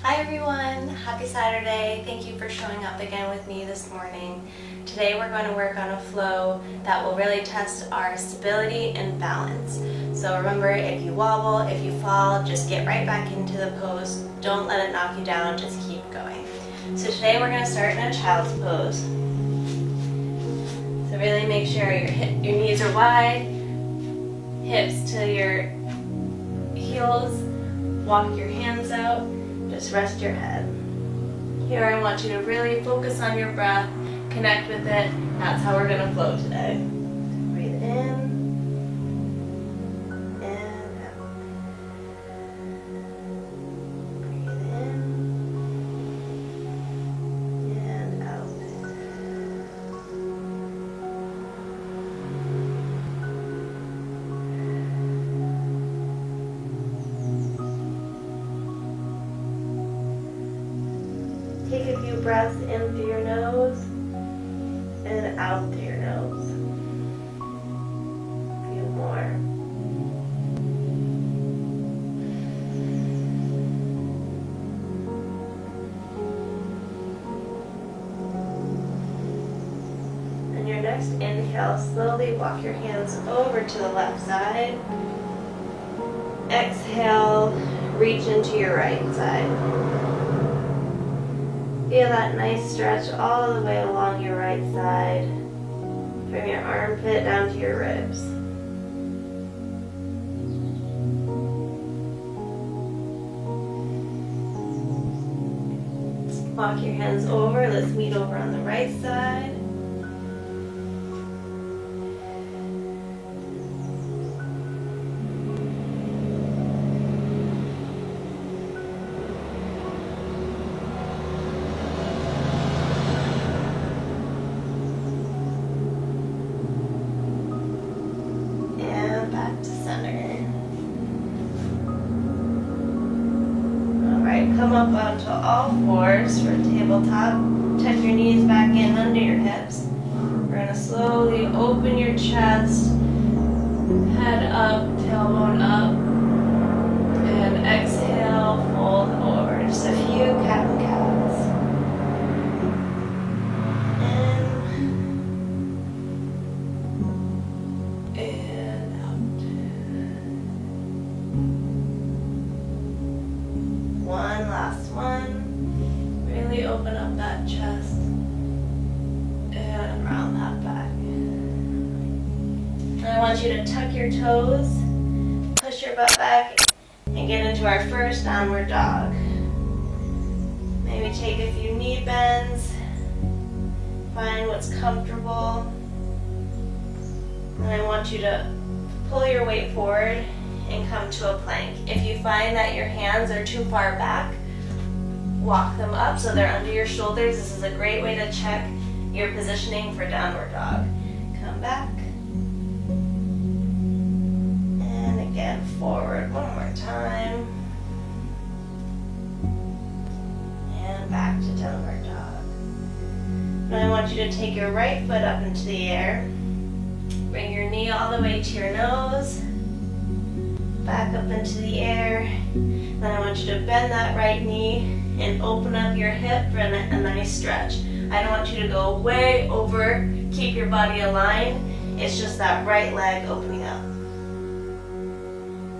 Hi everyone, happy Saturday. Thank you for showing up again with me this morning. Today we're going to work on a flow that will really test our stability and balance. So remember, if you wobble, if you fall, just get right back into the pose. Don't let it knock you down, just keep going. So today we're going to start in a child's pose. So really make sure your knees are wide, hips to your heels, walk your hands out, just rest your head. Here I want you to really focus on your breath, connect with it. That's how we're going to flow today. Breathe in and out. Breathe in and out. Take a few breaths in through your nose and out through your nose. A few more. And your next inhale, slowly walk your hands over to the left side. Exhale, reach into your right side. Feel that nice stretch all the way along your right side, from your armpit down to your ribs. Walk your hands over, let's meet over on the right side. Back to center. Alright, come up onto all fours for tabletop. Tuck your knees back in under your hips. We're going to slowly open your chest, head up, tailbone up, and exhale, fold over. Just a few cat and cows. One last one. Really open up that chest and round that back. And I want you to tuck your toes, push your butt back, and get into our first downward dog. Maybe take a few knee bends, find what's comfortable. And I want you to pull your weight forward and come to a plank. If you find that your hands are too far back, walk them up so they're under your shoulders. This is a great way to check your positioning for downward dog. Come back. And again, forward one more time. And back to downward dog. Now I want you to take your right foot up into the air. Bring your knee all the way to your nose. Back up into the air. Then I want you to bend that right knee and open up your hip for a nice stretch. I don't want you to go way over, keep your body aligned. It's just that right leg opening up.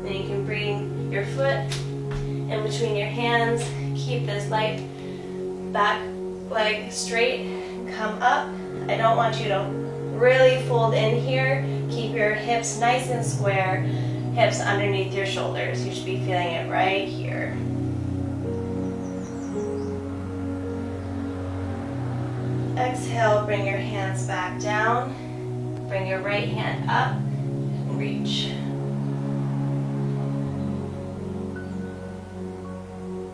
Then you can bring your foot in between your hands, keep this light back leg straight, come up. I don't want you to really fold in here. Keep your hips nice and square. Hips underneath your shoulders. You should be feeling it right here. Exhale, bring your hands back down. Bring your right hand up and reach.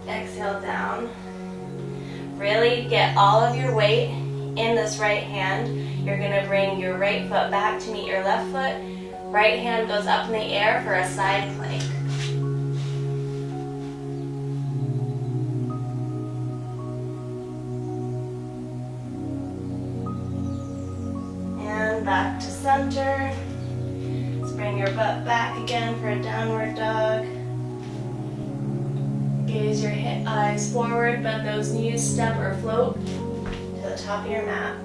Exhale down. Really get all of your weight in this right hand. You're going to bring your right foot back to meet your left foot. Right hand goes up in the air for a side plank. And back to center. Let's bring your butt back again for a downward dog. Gaze your eyes forward, bend those knees, step or float to the top of your mat.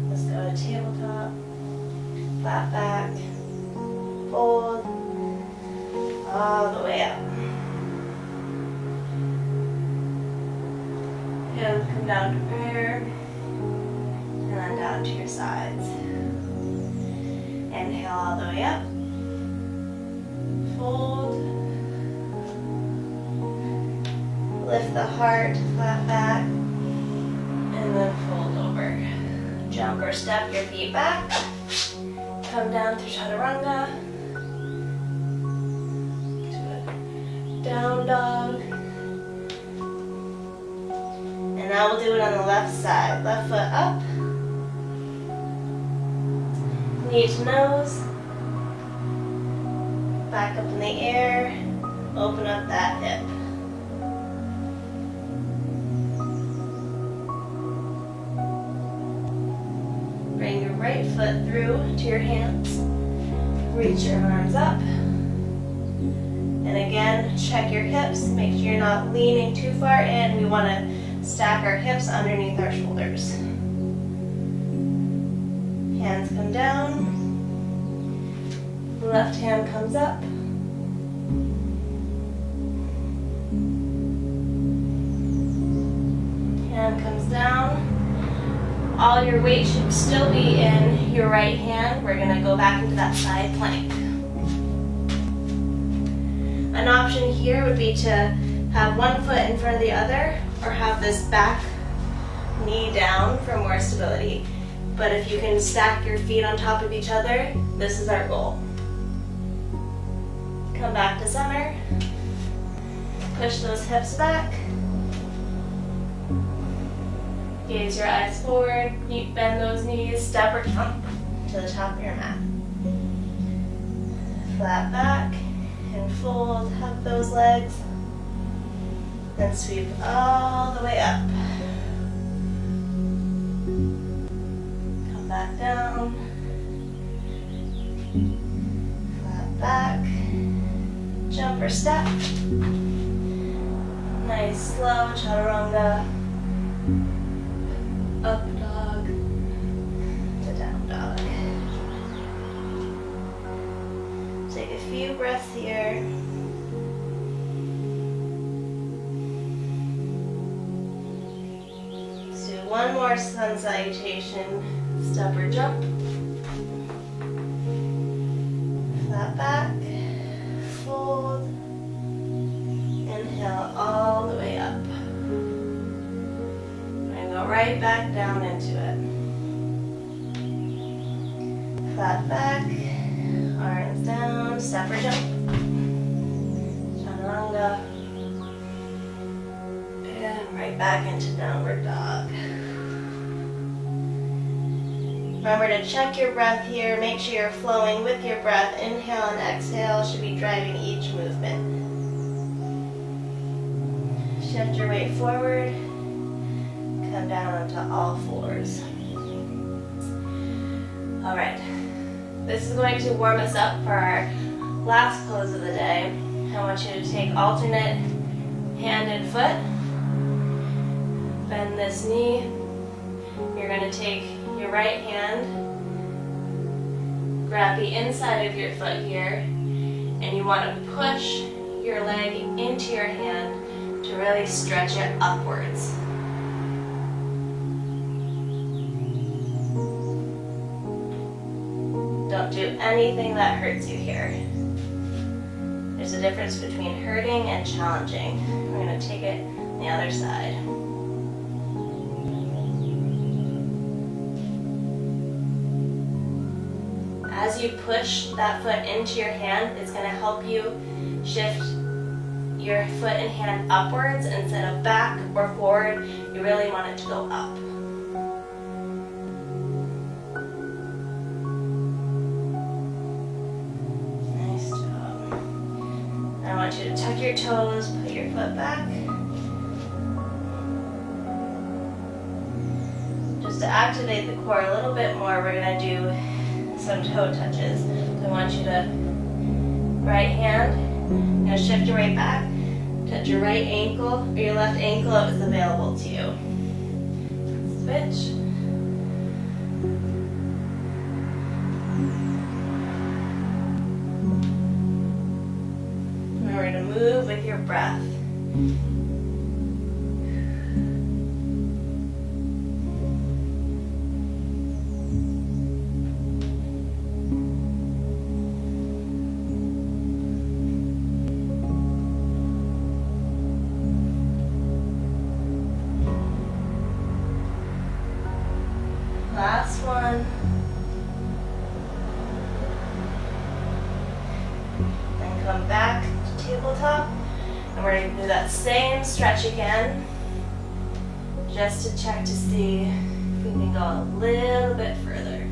Let's go to tabletop, flat back, fold, all the way up. Hands come down to prayer, and then down to your sides. Inhale all the way up. Fold. Lift the heart, flat back, and then fold over. Jump or step your feet back. Come down through chaturanga to a down dog. And now we'll do it on the left side. Left foot up. Knee to nose. Back up in the air. Open up that hip. Bring your right foot through to your hands. Reach your arms up. And again, check your hips. Make sure you're not leaning too far in. We want to stack our hips underneath our shoulders. Hands come down. Left hand comes up. Hand comes down. All your weight should still be in your right hand. We're going to go back into that side plank. An option here would be to have one foot in front of the other, or have this back knee down for more stability. But if you can stack your feet on top of each other, this is our goal. Come back to center. Push those hips back. Gaze your eyes forward. Bend those knees. Step or jump to the top of your mat. Flat back and fold. Hug those legs. Then sweep all the way up. Come back down. Flat back. Jump or step. Nice slow chaturanga. Up dog to down dog. Take a few breaths here. Let's do one more sun salutation. Step or jump. Flat back. Fold. Inhale all the way up. And go right back down into it. Flat back. Arms down. Step or jump. Chaturanga. And right back into downward dog. Remember to check your breath here. Make sure you're flowing with your breath. Inhale and exhale should be driving each movement. Shift your weight forward. Come down onto all fours. All right. This is going to warm us up for our last pose of the day. I want you to take alternate hand and foot. Bend this knee. You're going to take your right hand, grab the inside of your foot here, and you want to push your leg into your hand to really stretch it upwards. Don't do anything that hurts you here. There's a difference between hurting and challenging. We're going to take it on the other side. As you push that foot into your hand, it's going to help you shift your foot and hand upwards instead of back or forward. You really want it to go up. Nice job. I want you to tuck your toes, put your foot back. Just to activate the core a little bit more, we're going to do some toe touches. So I want you to right hand You're gonna shift your weight back, touch your right ankle or your left ankle if it's available to you. Switch. Remember to move with your breath. Last one. Then come back to tabletop. And we're going to do that same stretch again. Just to check to see if we can go a little bit further.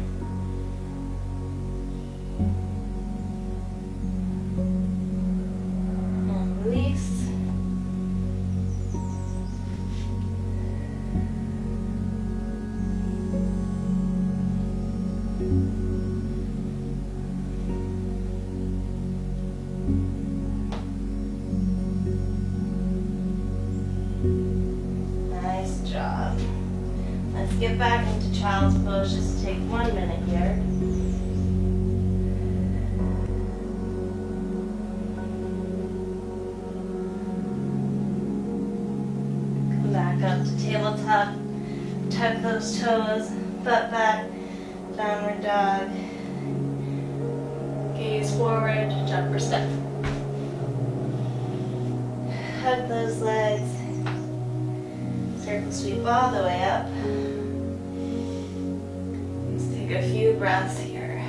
And release. Nice job. Let's get back into child's pose. Just take 1 minute here. Come back up to tabletop. Tuck those toes. Butt back. Downward dog. Gaze forward. Jump or step. Hug those legs. Circle sweep all the way up. Let's take a few breaths here.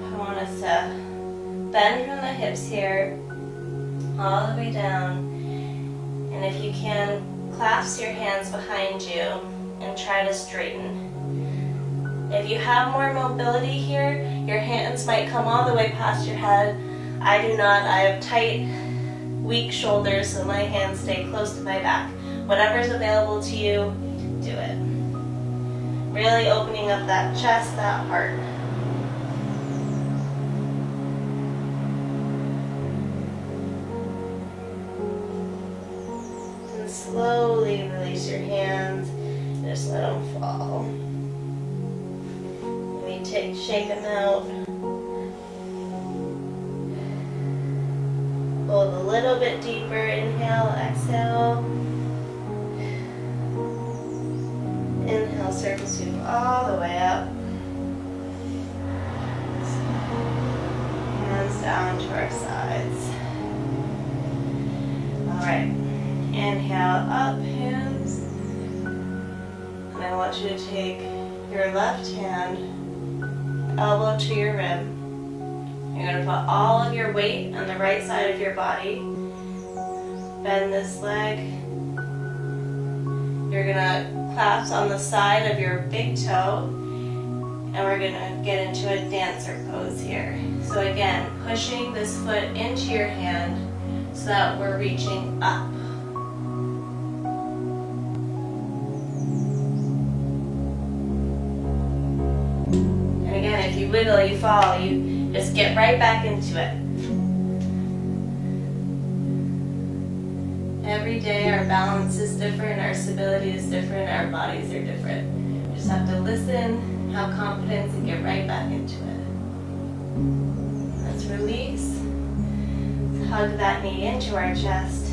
I want us to bend from the hips here, all the way down. And if you can, clasp your hands behind you and try to straighten. If you have more mobility here, your hands might come all the way past your head. I do not. I have tight, weak shoulders, so my hands stay close to my back. Whatever's available to you, do it. Really opening up that chest, that heart. And slowly release your hands. Just let them fall. Shake them out. Hold a little bit deeper. Inhale, exhale. Inhale, circle sweep all the way up. Hands down to our sides. Alright. Inhale, up, hands. And I want you to take your left hand, elbow to your rib. You're going to put all of your weight on the right side of your body. Bend this leg. You're going to clasp on the side of your big toe. And we're going to get into a dancer pose here. So again, pushing this foot into your hand so that we're reaching up. If you wiggle, you fall, you just get right back into it. Every day our balance is different, our stability is different, our bodies are different. You just have to listen, have confidence, and get right back into it. Let's release. Let's hug that knee into our chest.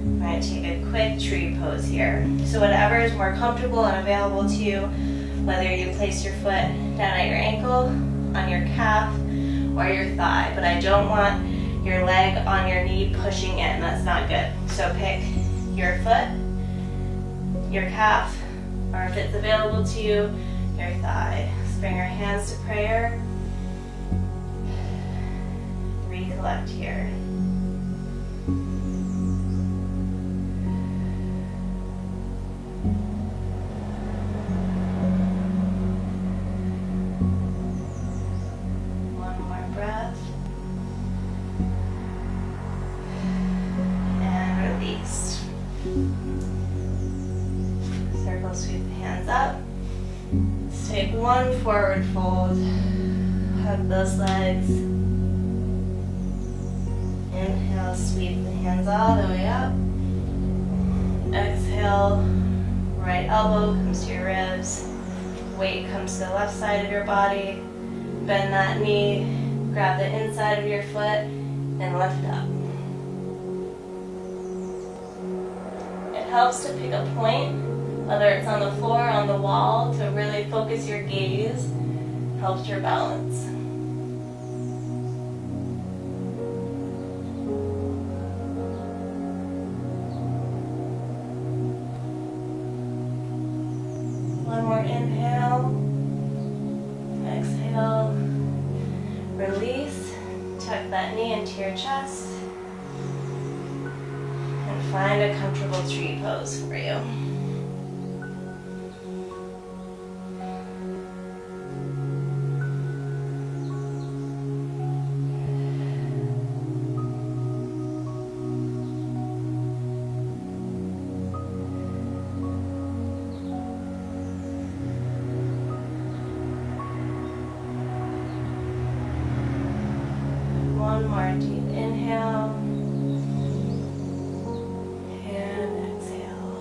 We're going to take a quick tree pose here. So whatever is more comfortable and available to you, whether you place your foot down at your ankle, on your calf, or your thigh. But I don't want your leg on your knee pushing in. That's not good. So pick your foot, your calf, or if it's available to you, your thigh. Let's bring our hands to prayer. Recollect here. Circle sweep Take one forward fold. Hug those legs. Inhale, sweep the hands all the way up. Exhale, right elbow comes to your ribs. Weight comes to the left side of your body. Bend that knee, grab the inside of your foot, and lift up. It helps to pick a point, whether it's on the floor or on the wall, to really focus your gaze. Helps your balance. One more inhale. Exhale. Release. Tuck that knee into your chest. And find a comfortable tree pose for you. One more deep inhale and exhale.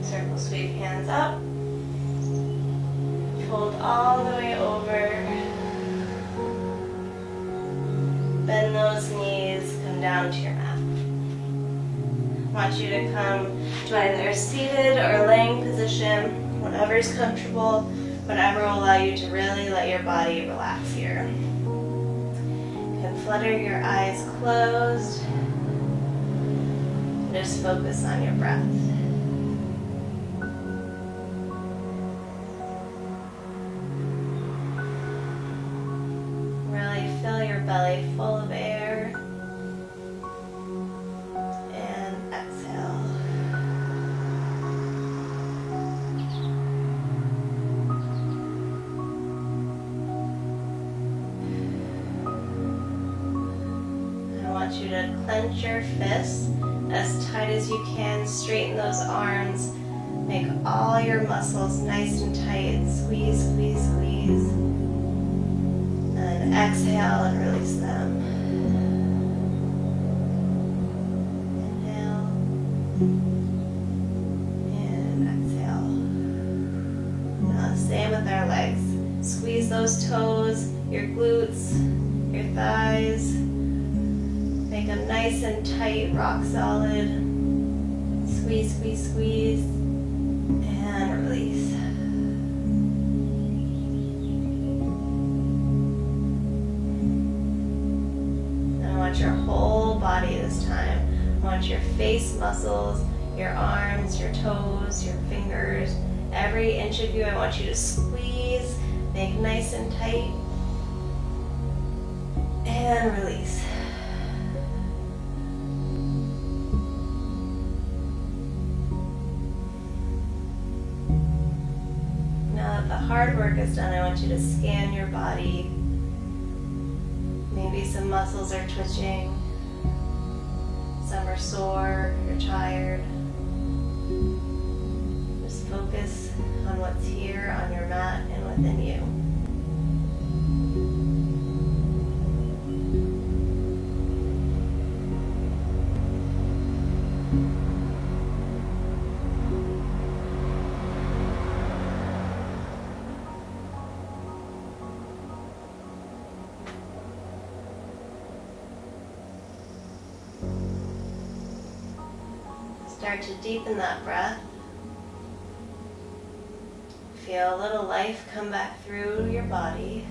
Circle sweep hands up. Fold all the way over. Bend those knees, come down to your mat. I want you to come to either a seated or laying position, whatever's comfortable, whatever will allow you to really let your body relax here. Flutter your eyes closed. Just focus on your breath. Really fill your belly full of air. And exhale. I want you to clench your fists as tight as you can. Straighten those arms. Make all your muscles nice and tight. Squeeze, squeeze, squeeze. And exhale and release them. Inhale. And exhale. Now same with our legs. Squeeze those toes, your glutes, your thighs. Make them nice and tight, rock solid. Squeeze, squeeze, squeeze. And release. And I want your whole body this time. I want your face muscles, your arms, your toes, your fingers, every inch of you. I want you to squeeze, make nice and tight. And release. The hard work is done. I want you to scan your body. Maybe some muscles are twitching. Some are sore. You're tired. Just focus on what's here on your mat and within you. Start to deepen that breath. Feel a little life come back through your body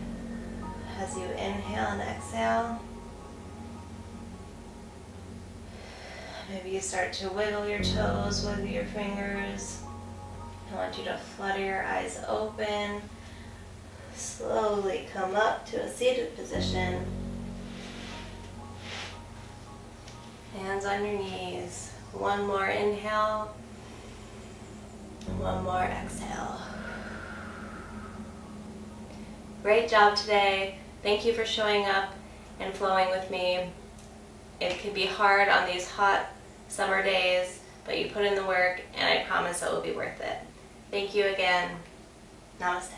as you inhale and exhale. Maybe you start to wiggle your toes, wiggle your fingers. I want you to flutter your eyes open. Slowly come up to a seated position. Hands on your knees. One more inhale. One more exhale. Great job today. Thank you for showing up and flowing with me. It can be hard on these hot summer days, but you put in the work and I promise it will be worth it. Thank you again. Namaste.